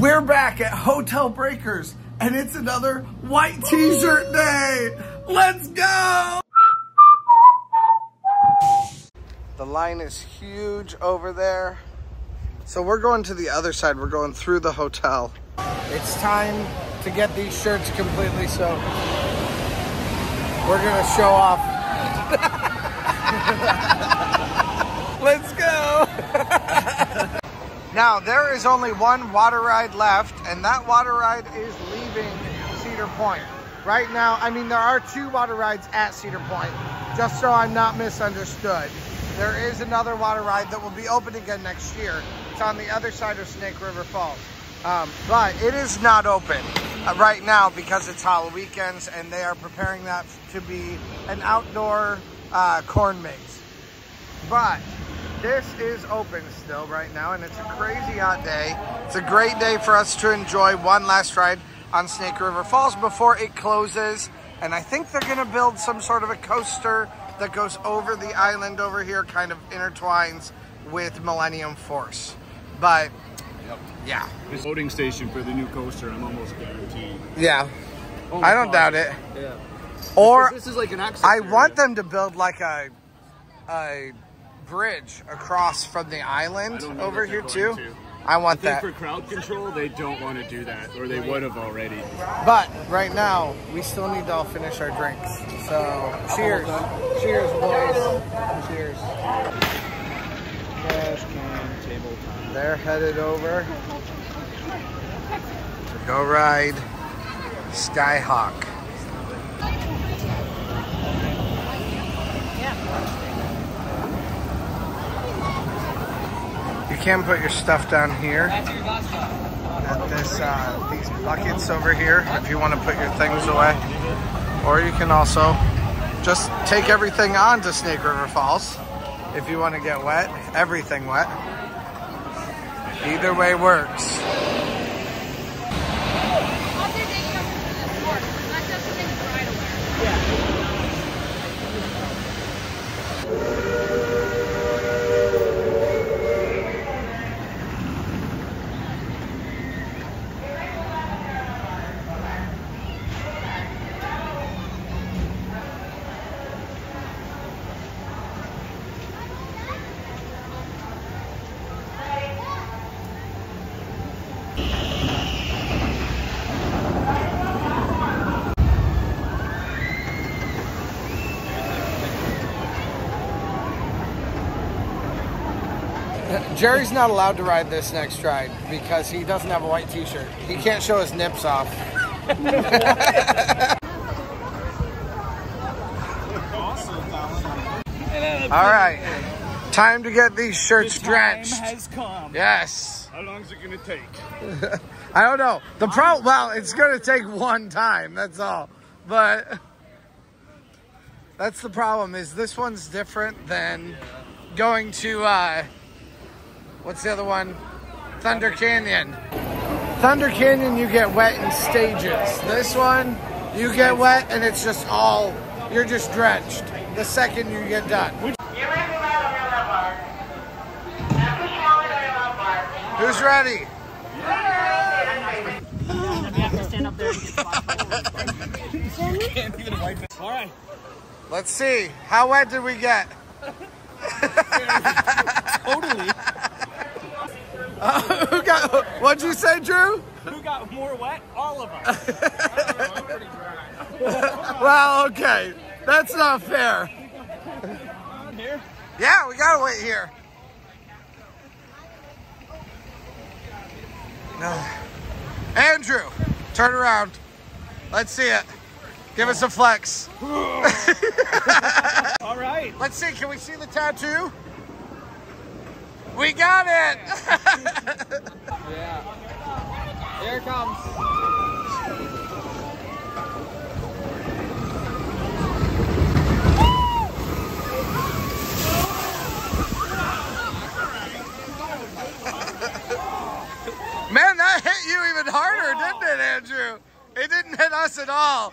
We're back at Hotel Breakers, and it's another white t-shirt day. Let's go! The line is huge over there. So we're going to the other side. We're going through the hotel. It's time to get these shirts completely soaked. We're gonna show off. Let's go! Now, there is only one water ride left, and that water ride is leaving Cedar Point. Right now, I mean, there are 2 water rides at Cedar Point, just so I'm not misunderstood. There is another water ride that will be open again next year. It's on the other side of Snake River Falls. But it is not open right now because it's Halloween weekends, and they are preparing that to be an outdoor corn maze. But this is open still right now, and it's a crazy hot day. It's a great day for us to enjoy one last ride on Snake River Falls before it closes. And I think they're gonna build some sort of a coaster that goes over the island over here, kind of intertwines with Millennium Force. But yeah. This loading station for the new coaster, I'm almost guaranteed. Yeah. Oh, I don't doubt it. Yeah. Or this is like an access I area. want them to build like a bridge across from the island over here too. I want that. For crowd control, they don't want to do that, or they would have already. But right now, we still need to all finish our drinks. So cheers. Cheers, boys. Cheers. Trash can, table time. They're headed over to go ride Skyhawk. You can put your stuff down here at this, these buckets over here if you want to put your things away. Or you can also just take everything onto Snake River Falls if you want to get wet, everything wet. Either way works. Jerry's not allowed to ride this next ride because he doesn't have a white t-shirt. He can't show his nips off. All right, time to get these shirts drenched. The time has come. Yes. How long is it gonna take? I don't know. The problem, well, it's gonna take one time, that's all. But that's the problem, is this one's different than going to, what's the other one? Thunder Canyon. Thunder Canyon, you get wet in stages. This one, you get wet and it's just all, you're just drenched the second you get done. Who's ready? All right. Let's see. How wet did we get? Totally. What'd you say, Drew? Who got more wet? All of us. I'm pretty dry. Well, okay. That's not fair. Here? Yeah, we gotta wait here. No. Andrew, turn around. Let's see it. Give us a flex. All right. Let's see, can we see the tattoo? We got it! Yeah. Here it comes. Man, that hit you even harder, didn't it, Andrew? It didn't hit us at all.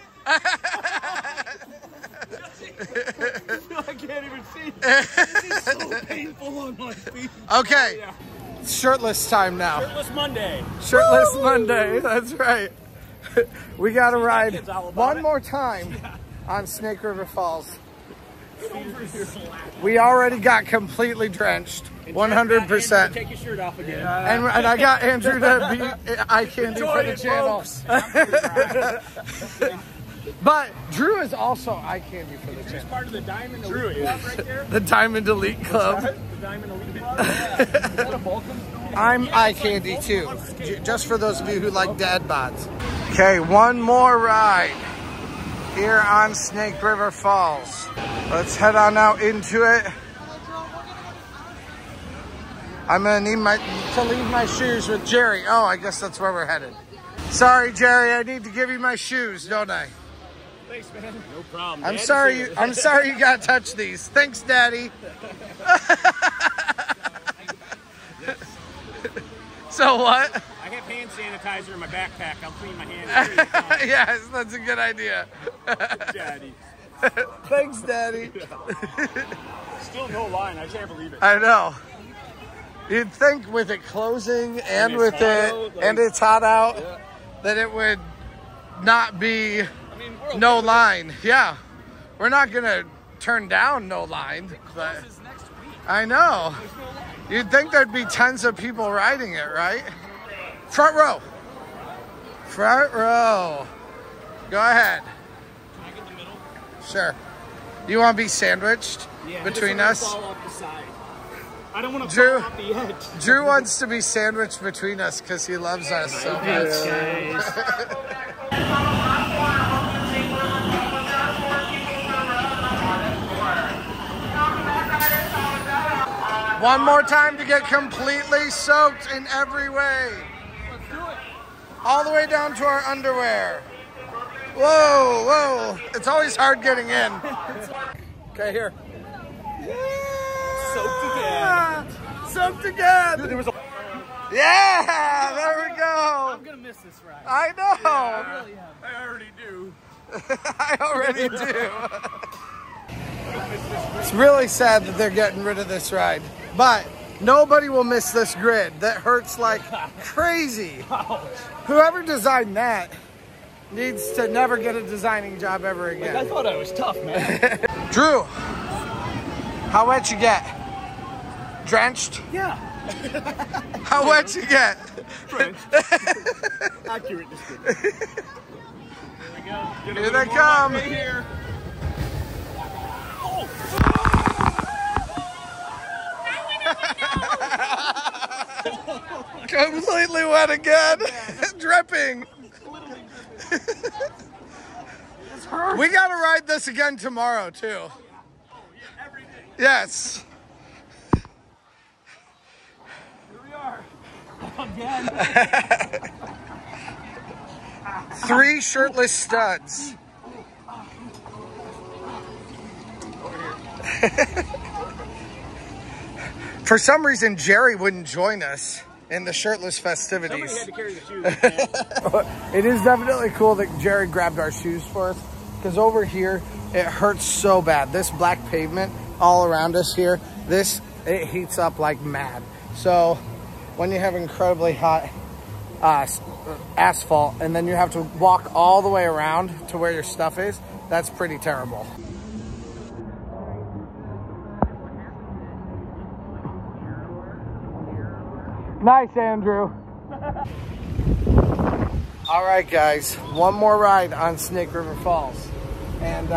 I can't even see. This is so painful on my feet. Okay. Oh, yeah. shirtless time now. Shirtless Monday. Shirtless Monday, that's right. We got to ride one more time on Snake River Falls. We already got completely drenched, 100%. Take your shirt off again. And I got Andrew to be eye candy for the channel. But Drew is also eye candy for the channel. He's part of the Diamond Elite Club right there. The Diamond Elite Club. The Diamond Elite Club. Yeah. Is that a Vulcan? I'm eye candy too, just for those of you who like dad bods. Okay, one more ride here on Snake River Falls. Let's head on out into it. I'm gonna need to leave my shoes with Jerry. Oh, I guess that's where we're headed. Sorry, Jerry, I need to give you my shoes, don't I? Thanks, man. No problem. I'm sorry you got to touch these. Thanks, Daddy. So what? I have hand sanitizer in my backpack. I'll clean my hands. Yes, that's a good idea. Daddy. Thanks, Daddy. Still no line. I can't believe it. I know. You'd think with it closing and with it and it's hot out that it would not be no line. Yeah. We're not going to turn down no line, but I know. You'd think there'd be tons of people riding it, right? Front row. Front row. Go ahead. Can I get the middle? Sure. You want to be sandwiched between us? Fall off the side. I don't want to Drew, fall off the edge. Drew wants to be sandwiched between us because he loves us so much. One more time to get completely soaked in every way. Let's do it. All the way down to our underwear. Whoa, whoa. It's always hard getting in. Okay, here. Soaked again. Soaked again. Dude, there was a... Yeah, there we go. I'm going to miss this ride. I know. Yeah, I really am. I already do. I already do. It's really sad that they're getting rid of this ride. But nobody will miss this grid. That hurts like crazy. Whoever designed that needs to never get a designing job ever again. I thought I was tough, man. Drew, how wet you get? Drenched? Yeah. How wet you get? Drenched. Accurate description. Here we go. Here they come. Right here. Oh. Completely wet again. Dripping. We gotta ride this again tomorrow too. Oh, yeah, every day. Yes. Here we are. Again. 3 shirtless studs. For some reason, Jerry wouldn't join us in the shirtless festivities. Somebody had to carry the shoes. It is definitely cool that Jerry grabbed our shoes for us, because over here it hurts so bad. This black pavement all around us here, it heats up like mad. So when you have incredibly hot asphalt and then you have to walk all the way around to where your stuff is, that's pretty terrible. Nice, Andrew. All right, guys, one more ride on Snake River Falls. And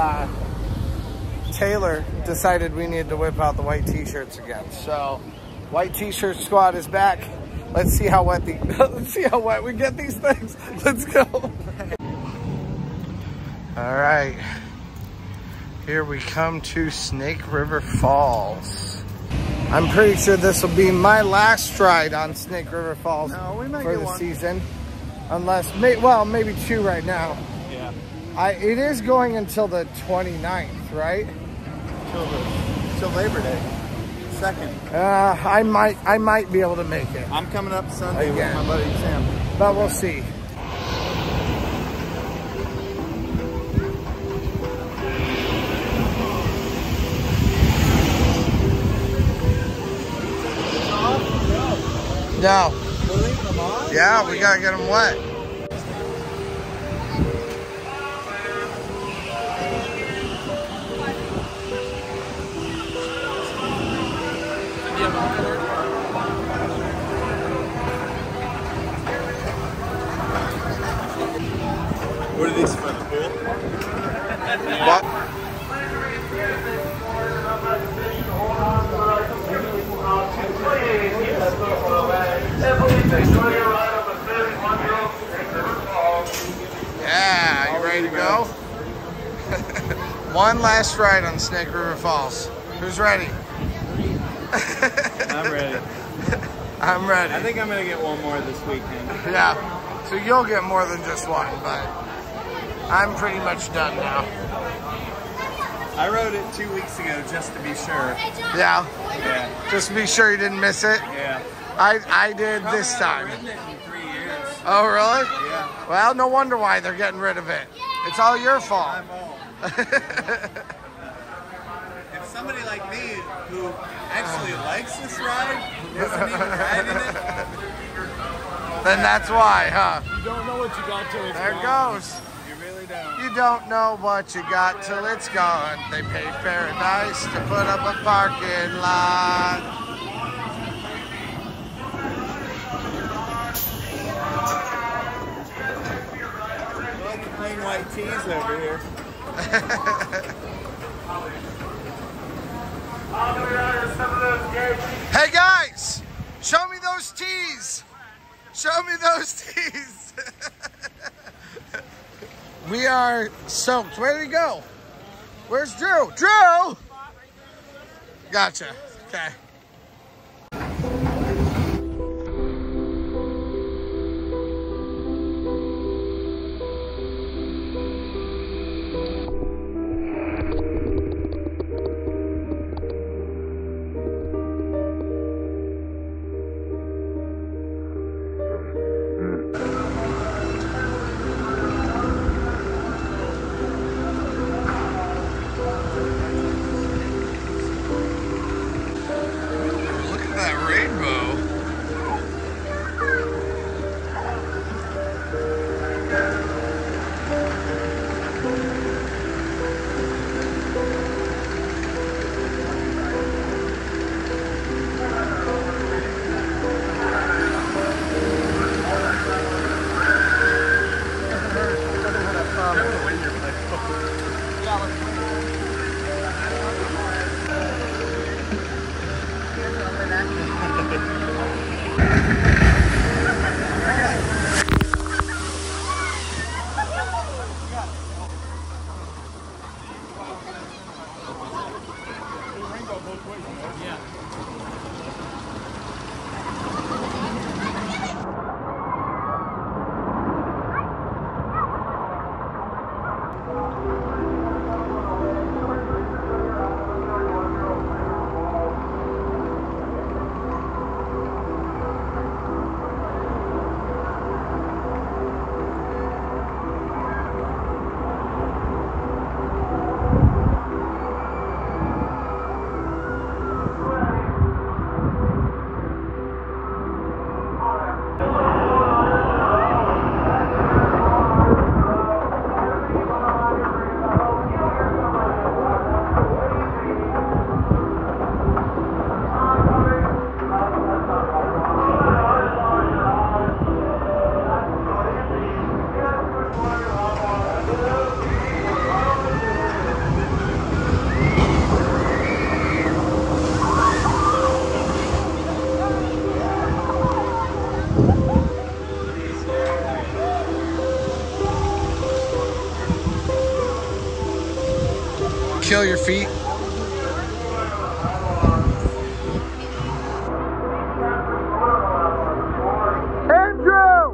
Taylor decided we needed to whip out the white t-shirts again. So, white t-shirt squad is back. Let's see how wet we get these things. Let's go. All right. Here we come to Snake River Falls. I'm pretty sure this will be my last ride on Snake River Falls for the season. Unless, well, maybe 2 right now. Yeah. It is going until the 29th, right? Till Labor Day. 2nd. I might be able to make it. I'm coming up Sunday again with my buddy Sam. But we'll see. No. We're leaving them on? Yeah, we gotta get them wet. What are these for, the pool? What? Yeah, you ready to go? One last ride on Snake River Falls. Who's ready? I'm ready. I'm ready. I think I'm going to get one more this weekend. Yeah, so you'll get more than just one, but I'm pretty much done now. I rode it 2 weeks ago just to be sure. Yeah? Yeah. Just to be sure you didn't miss it? Yeah. I did this time. I've ridden it in 3 years. Oh, really? Yeah. Well, no wonder why they're getting rid of it. It's all your fault. I'm old. If somebody like me who actually likes this ride isn't even riding it, Then that's why, huh? You don't know what you got till it's There it gone. goes. you really don't. You don't know what you got till it's gone. They paid paradise to put up a parking lot. Look at plain white tees over here. Hey guys, show me those tees. Show me those tees. We are soaked. Where did he go? Where's Drew? Drew! Gotcha. Okay. Kill your feet. Andrew!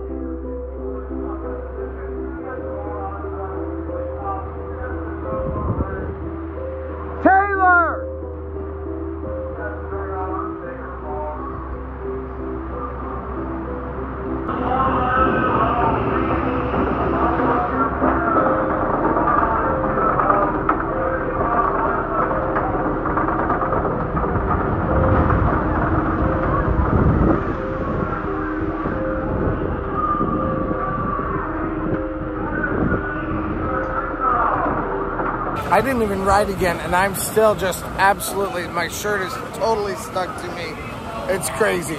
Taylor! I didn't even ride again, and I'm still just absolutely, my shirt is totally stuck to me. It's crazy.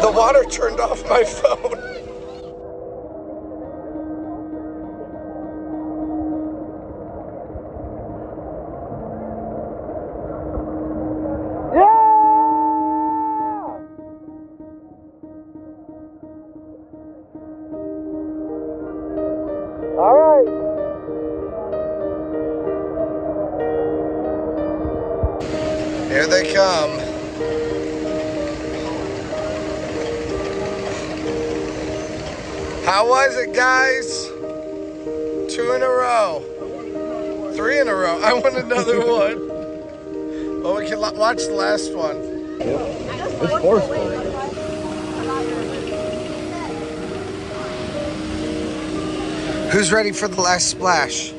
The water turned off my phone. Here they come. How was it, guys? 2 in a row. 3 in a row. I want another one. Oh, we can watch the last one. It's forceful. Who's ready for the last splash?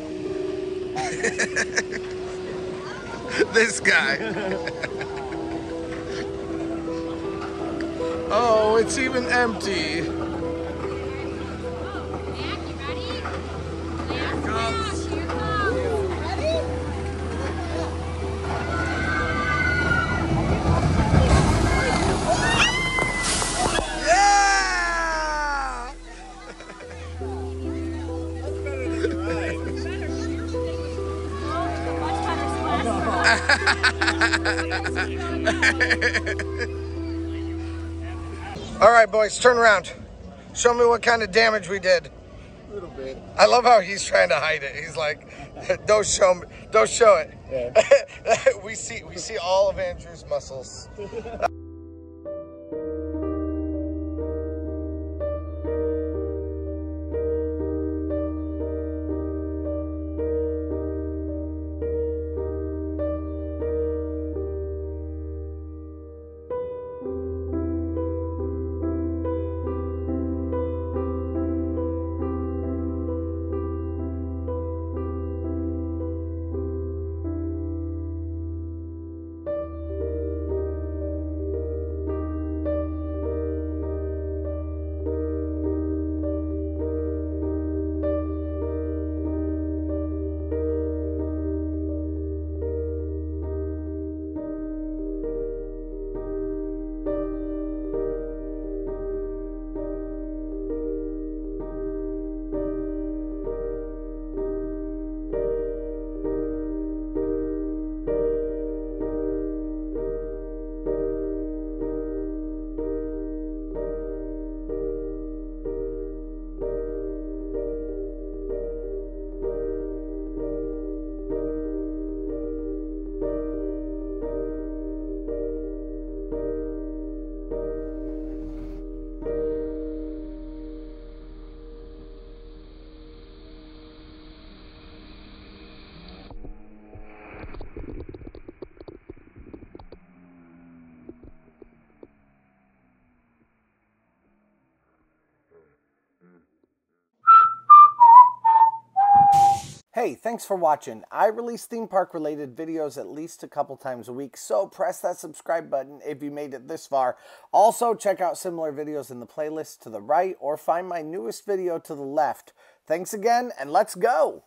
This guy. Oh, it's even empty. Yeah! That's better than the ride. All right, boys, turn around. Show me what kind of damage we did. A little bit. I love how he's trying to hide it. He's like, don't show me, don't show it. Yeah. we see all of Andrew's muscles. Hey, thanks for watching. I release theme park related videos at least a couple times a week, so press that subscribe button if you made it this far. Also, check out similar videos in the playlist to the right or find my newest video to the left. Thanks again, and let's go!